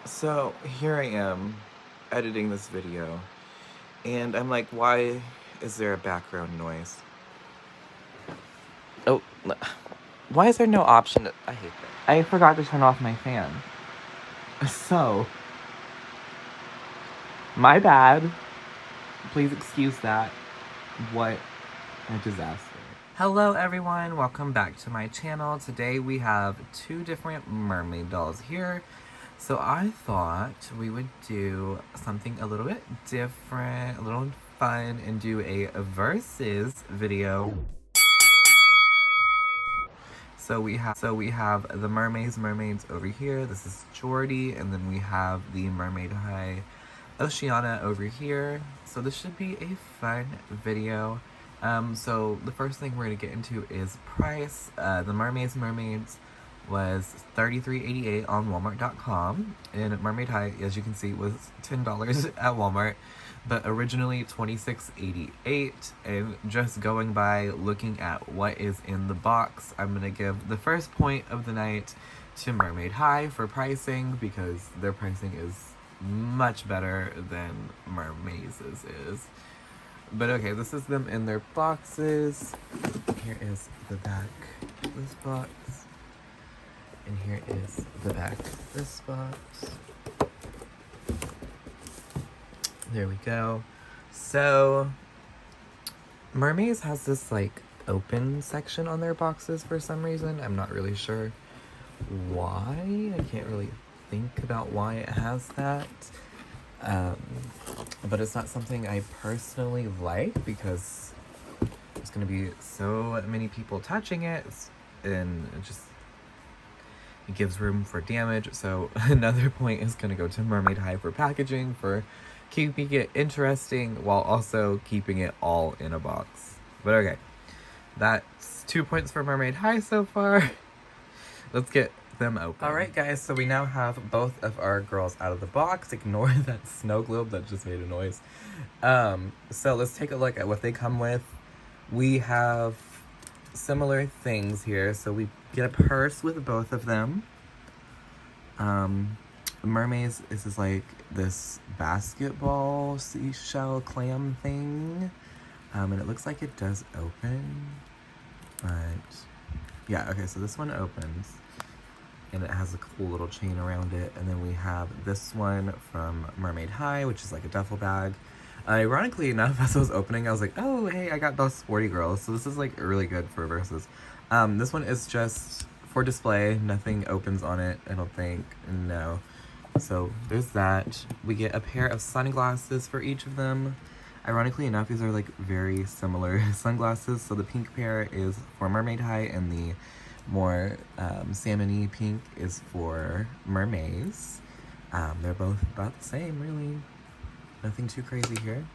So here I am editing this video, and I'm like, why is there a background noise? Oh, why is there no option to, I hate that. I forgot to turn off my fan. So, my bad. Please excuse that. What a disaster. Hello everyone, welcome back to my channel. Today we have two different mermaid dolls here. So I thought we would do something a little bit different, a little fun, and do a Verzuz video. So we have the MERMAZE MERMAIDS over here. This is Jordy, and then we have the Mermaid High Oceana over here. So this should be a fun video. So the first thing we're gonna get into is price. The MERMAZE MERMAIDS was $33.88 on Walmart.com, and Mermaid High, as you can see, was $10 at Walmart, but originally $26.88. And just going by looking at what is in the box, I'm gonna give the first point of the night to Mermaid High for pricing, because their pricing is much better than Mermaze's is. But okay, this is them in their boxes. Here is the back of this box. And here is the back of this box. There we go. So, Mermaze has this like open section on their boxes for some reason. I'm not really sure why. I can't really think about why it has that. But it's not something I personally like, because there's gonna be so many people touching it, and it gives room for damage. So another point is gonna go to Mermaid High for packaging, for keeping it interesting while also keeping it all in a box. But okay, that's 2 points for Mermaid High so far. Let's get them open. Alright guys, so we now have both of our girls out of the box. Ignore that snow globe that just made a noise. So let's take a look at what they come with. We have similar things here. So we get a purse with both of them. Mermaids is like this basketball seashell clam thing. And it looks like it does open. But yeah, okay, so this one opens. And it has a cool little chain around it. And then we have this one from Mermaid High, which is like a duffel bag. Ironically enough, as I was opening, I was like, oh, hey, I got those sporty girls. So this is like really good for Verzuz. This one is just for display. Nothing opens on it, I don't think. No. So there's that. We get a pair of sunglasses for each of them. Ironically enough, these are like very similar sunglasses. So the pink pair is for Mermaid High, and the more salmon-y pink is for Mermaze. They're both about the same, really. Nothing too crazy here.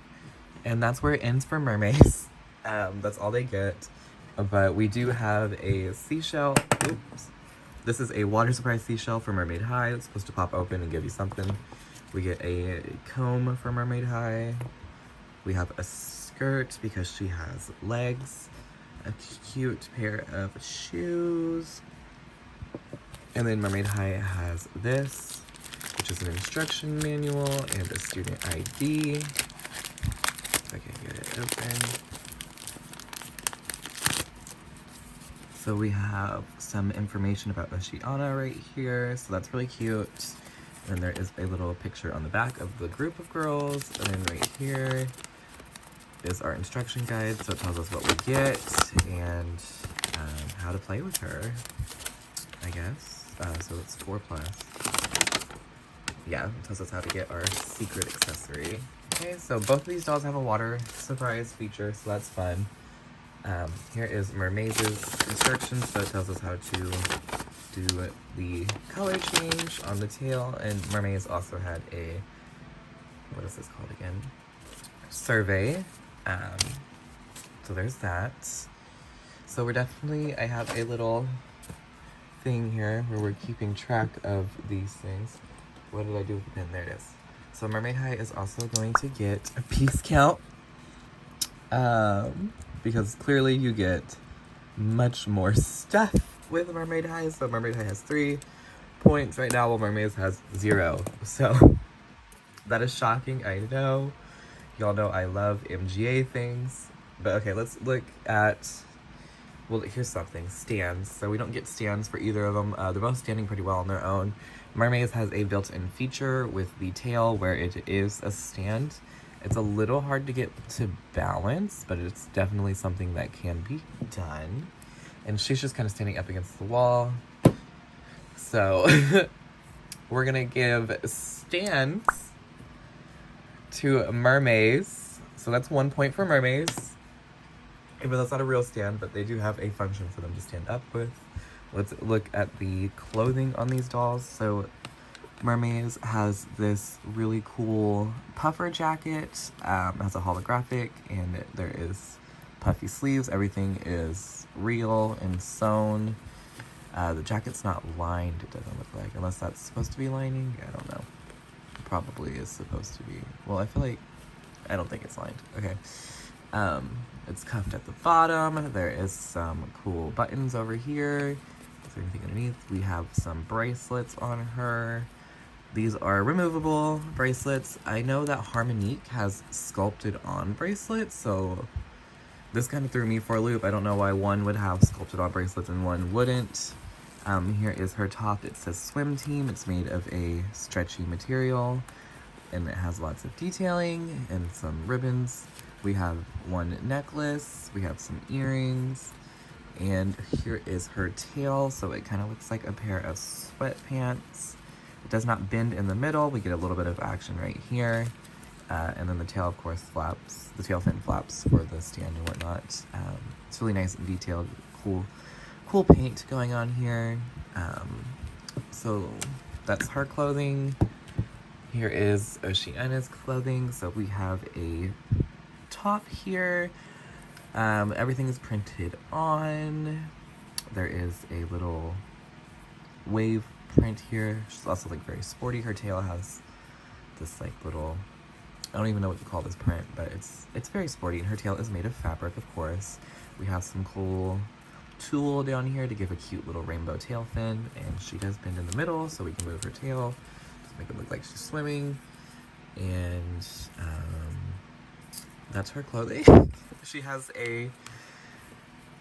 And that's where it ends for Mermaze. That's all they get. But we do have a seashell. Oops. This is a water surprise seashell for Mermaid High. It's supposed to pop open and give you something. We get a comb for Mermaid High. We have a skirt because she has legs. A cute pair of shoes. And then Mermaid High has this, which is an instruction manual and a student ID. If I can get it open. So we have some information about Oceana right here, so that's really cute. And there is a little picture on the back of the group of girls. And then right here is our instruction guide, so it tells us what we get and how to play with her, I guess. So it's 4+. Yeah, it tells us how to get our secret accessory. Okay, so both of these dolls have a water surprise feature, so that's fun. Here is Mermaze's instructions, so it tells us how to do the color change on the tail, and Mermaze also had a, what is this called again? Survey. So there's that. So we're definitely, I have a little thing here where we're keeping track of these things. What did I do with the pen? There it is. So Mermaid High is also going to get a piece count. Because clearly you get much more stuff with Mermaid High. So Mermaid High has 3, points right now, while Mermaids has 0. So that is shocking, I know. Y'all know I love MGA things. But okay, let's look at, well, here's something. Stands. So we don't get stands for either of them. They're both standing pretty well on their own. Mermaids has a built-in feature with the tail where it is a stand. It's a little hard to get to balance, but it's definitely something that can be done. And she's just kind of standing up against the wall. So we're gonna give stands to Mermaids. So that's 1 point for Mermaids. Even though that's not a real stand, but they do have a function for them to stand up with. Let's look at the clothing on these dolls. So Mermaids has this really cool puffer jacket. It has a holographic, and there is puffy sleeves. Everything is real and sewn. The jacket's not lined, it doesn't look like, unless that's supposed to be lining. I don't know. It probably is supposed to be. Well, I feel like, I don't think it's lined. Okay. It's cuffed at the bottom. There is some cool buttons over here. Is there anything underneath? We have some bracelets on her. These are removable bracelets. I know that Harmonique has sculpted on bracelets, so this kind of threw me for a loop. I don't know why one would have sculpted on bracelets and one wouldn't. Here is her top. It says Swim Team. It's made of a stretchy material, and it has lots of detailing and some ribbons. We have one necklace. We have some earrings. And here is her tail. So it kind of looks like a pair of sweatpants. It does not bend in the middle. We get a little bit of action right here. And then the tail, of course, flaps. The tail fin flaps for the stand and whatnot. It's really nice and detailed. Cool paint going on here. So that's her clothing. Here is Oceana's clothing. So we have a top here. Everything is printed on. There is a little wave print here. She's also like very sporty. Her tail has this like little, I don't even know what to call this print, but it's very sporty, and her tail is made of fabric, of course. We have some cool tulle down here to give a cute little rainbow tail fin, and she does bend in the middle, so we can move her tail to make it look like she's swimming. And that's her clothing. She has a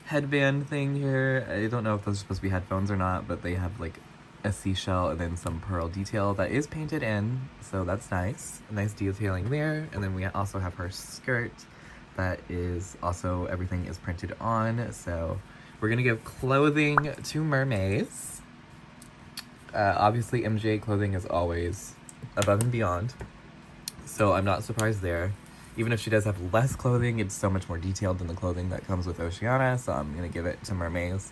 headband thing here. I don't know if those are supposed to be headphones or not, but they have like a seashell and then some pearl detail that is painted in, so that's nice. A nice detailing there. And then we also have her skirt that is also, everything is printed on. So we're gonna give clothing to Mermaids. Obviously MJ clothing is always above and beyond, so I'm not surprised there. Even if she does have less clothing, it's so much more detailed than the clothing that comes with Oceana, so I'm gonna give it to Mermaids.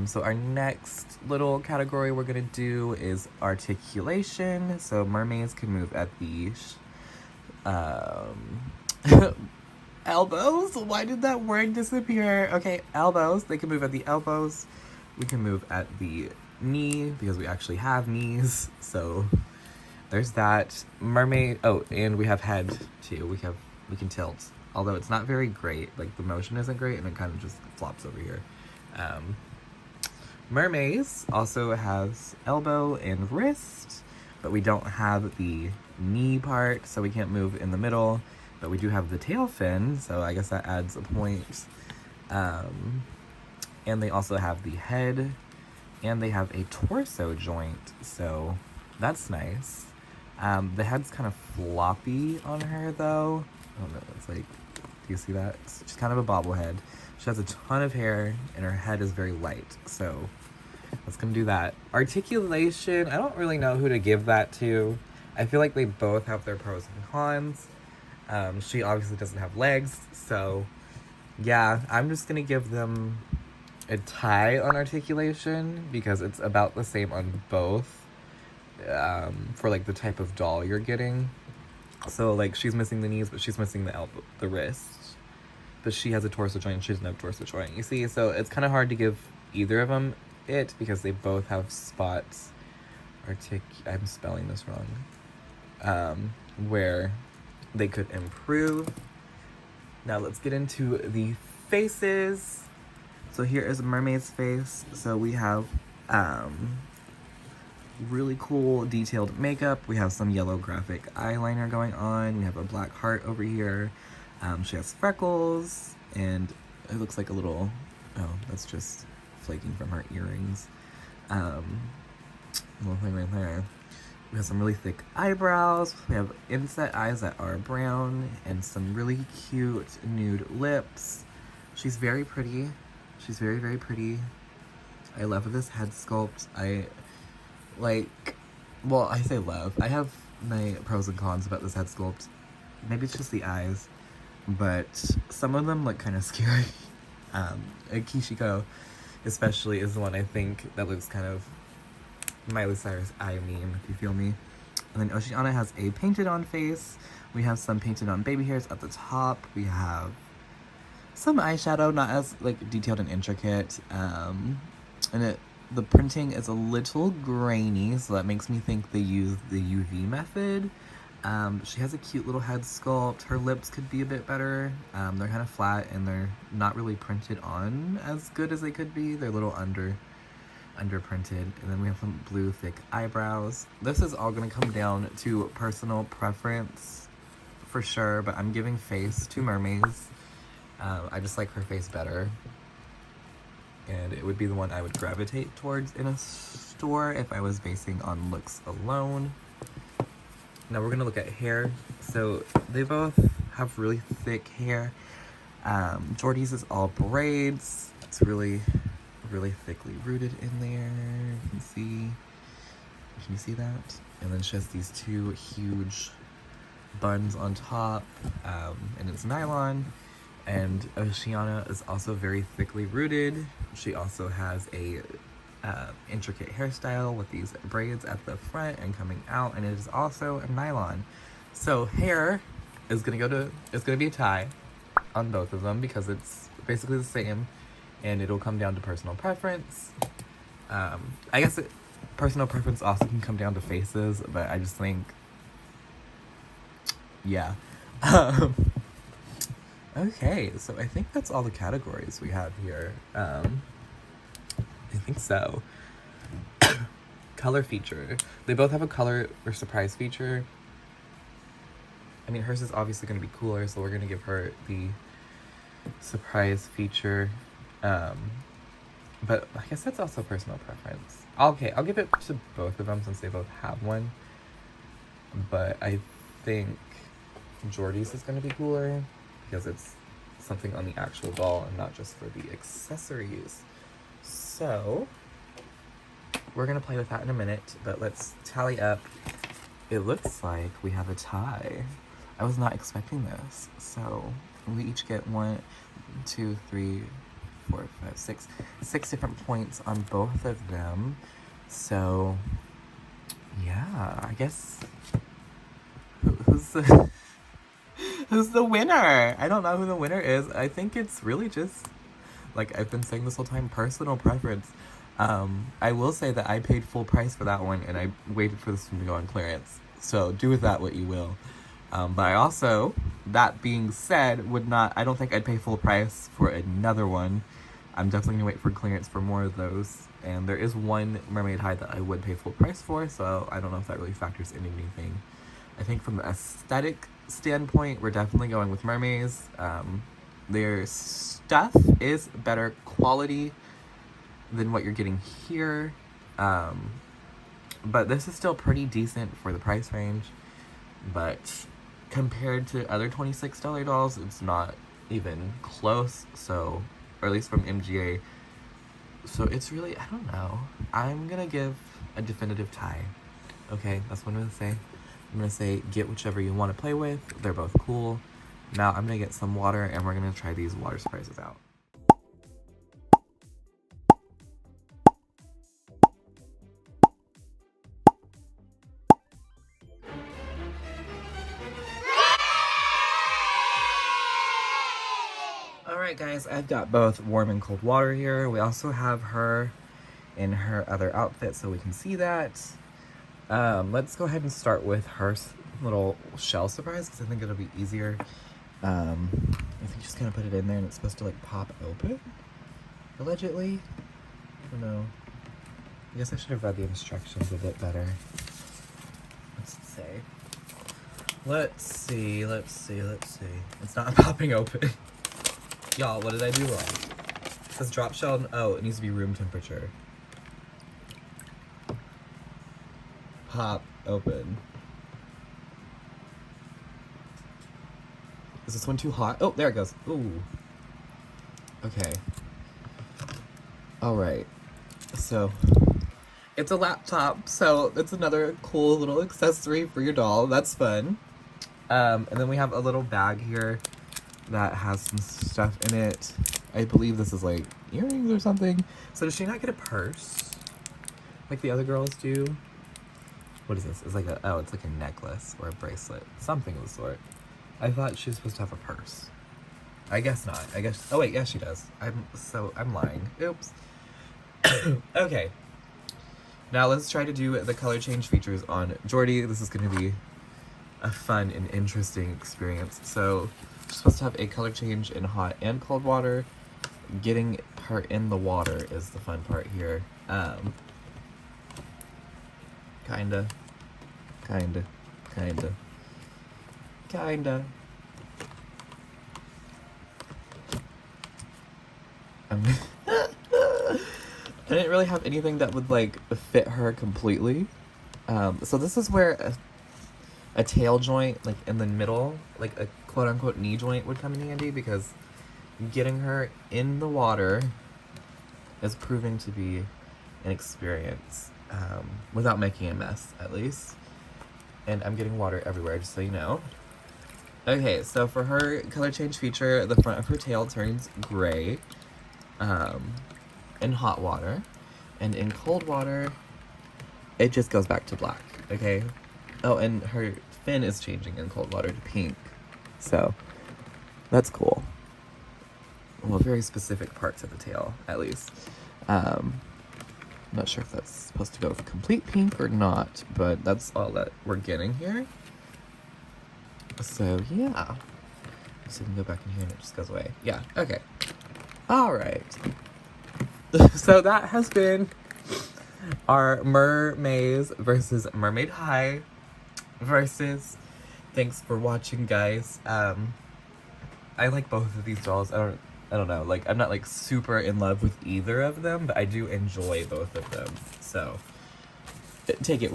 So our next little category we're gonna do is articulation. So Mermaids can move at the elbows. Why did that word disappear? Okay, elbows. They can move at the elbows. We can move at the knee because we actually have knees. So there's that. Mermaid. Oh, and we have head too. We can tilt. Although it's not very great. Like the motion isn't great, and it kind of just flops over here. Mermaids also has elbow and wrist, but we don't have the knee part, so we can't move in the middle. But we do have the tail fin, so I guess that adds a point. And they also have the head, and they have a torso joint, so that's nice. The head's kind of floppy on her, though. I don't know, it's like, do you see that? It's just kind of a bobblehead. She has a ton of hair, and her head is very light, so that's gonna do that. Articulation, I don't really know who to give that to. I feel like they both have their pros and cons. She obviously doesn't have legs, so yeah, I'm just gonna give them a tie on articulation because it's about the same on both, for like the type of doll you're getting. So like she's missing the knees, but she's missing the elbow, the wrist. But she has a torso joint, she doesn't have a torso joint, you see? So it's kind of hard to give either of them it because they both have spots. I'm spelling this wrong. Where they could improve. Now let's get into the faces. So here is a mermaid's face. So we have really cool detailed makeup. We have some yellow graphic eyeliner going on. We have a black heart over here. She has freckles, and it looks like a little, oh, that's just flaking from her earrings. Little thing right there. We have some really thick eyebrows. We have inset eyes that are brown, and some really cute nude lips. She's very pretty. She's very, very pretty. I love this head sculpt. Well, I say love. I have my pros and cons about this head sculpt. Maybe it's just the eyes, but some of them look kind of scary. Kishiko especially is the one I think that looks kind of Miley Cyrus eye meme, if you feel me. And then Oceana has a painted on face. We have some painted on baby hairs at the top. We have some eyeshadow, not as like detailed and intricate. And the printing is a little grainy, so that makes me think they used the UV method. She has a cute little head sculpt. Her lips could be a bit better. They're kind of flat and they're not really printed on as good as they could be. They're a little under printed. And then we have some blue thick eyebrows. This is all gonna come down to personal preference for sure, but I'm giving face to Mermaids. I just like her face better, and it would be the one I would gravitate towards in a store if I was basing on looks alone. Now we're gonna look at hair. So they both have really thick hair. Jordy's is all braids. It's really thickly rooted in there. You can see. Can you see that? And then she has these two huge buns on top, and it's nylon. And Oceana is also very thickly rooted. She also has a intricate hairstyle with these braids at the front and coming out, and it is also a nylon. So hair is gonna be a tie on both of them because it's basically the same, and it'll come down to personal preference. I guess personal preference also can come down to faces, but I just think, yeah. Okay, so I think that's all the categories we have here. I think so. Color feature. They both have a color or surprise feature. I mean, hers is obviously going to be cooler, so we're going to give her the surprise feature. But I guess that's also personal preference. Okay, I'll give it to both of them since they both have one. But I think Jordy's is going to be cooler because it's something on the actual doll and not just for the accessories. So we're gonna play with that in a minute, but let's tally up. It looks like we have a tie. I was not expecting this. So we each get 1, 2, 3, 4, 5, 6 different points on both of them. So yeah, I guess who's the who's the winner? I don't know who the winner is. I think it's really just, like I've been saying this whole time, personal preference. I will say that I paid full price for that one, and I waited for this one to go on clearance. So do with that what you will. But I also, that being said, I don't think I'd pay full price for another one. I'm definitely gonna wait for clearance for more of those. And there is one mermaid hide that I would pay full price for, so I don't know if that really factors in anything. I think from the aesthetic standpoint, we're definitely going with Mermaids. Their stuff is better quality than what you're getting here. But this is still pretty decent for the price range. But compared to other $26 dolls, it's not even close. So, or at least from MGA. So it's really, I don't know. I'm gonna give a definitive tie. Okay, that's what I'm gonna say. I'm gonna say get whichever you want to play with. They're both cool. Now I'm gonna get some water and we're gonna try these water surprises out. Alright guys, I've got both warm and cold water here. We also have her in her other outfit so we can see that. Let's go ahead and start with her little shell surprise because I think it'll be easier. I think she's gonna put it in there and it's supposed to like pop open, allegedly. I don't know. I guess I should have read the instructions a bit better. What's it say? Let's see. It's not popping open. Y'all, what did I do wrong? It says drop shell. Oh, it needs to be room temperature. Pop open. Is this one too hot? Oh, there it goes. Ooh. Okay. Alright. So, it's a laptop, so it's another cool little accessory for your doll. That's fun. And then we have a little bag here that has some stuff in it. I believe this is like earrings or something. So does she not get a purse? Like the other girls do? What is this? It's like it's like a necklace or a bracelet. Something of the sort. I thought she was supposed to have a purse. I guess not. Oh wait, yeah, she does. I'm lying. Oops. Okay. Now let's try to do the color change features on Jordy. This is going to be a fun and interesting experience. So, you're supposed to have a color change in hot and cold water. Getting her in the water is the fun part here. Kinda. I didn't really have anything that would like fit her completely. So this is where a tail joint, like in the middle, like a quote-unquote knee joint would come in handy, because getting her in the water is proving to be an experience, without making a mess, at least. And I'm getting water everywhere, just so you know. Okay, so for her color change feature, the front of her tail turns gray in hot water, and in cold water, it just goes back to black, okay? Oh, and her fin is changing in cold water to pink, so that's cool. Well, very specific parts of the tail, at least. I'm not sure if that's supposed to go for complete pink or not, but that's all that we're getting here. So, yeah. So we can go back in here and it just goes away. Yeah, okay. Alright. So that has been our MERMAZE versus Mermaid High versus. Thanks for watching, guys. I like both of these dolls. I don't know, like, I'm not like super in love with either of them, but I do enjoy both of them. So take it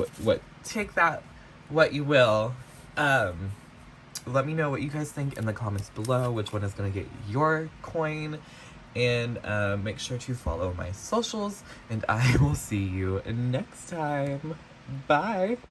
take that what you will. Let me know what you guys think in the comments below, which one is gonna get your coin, and make sure to follow my socials, and I will see you next time. Bye.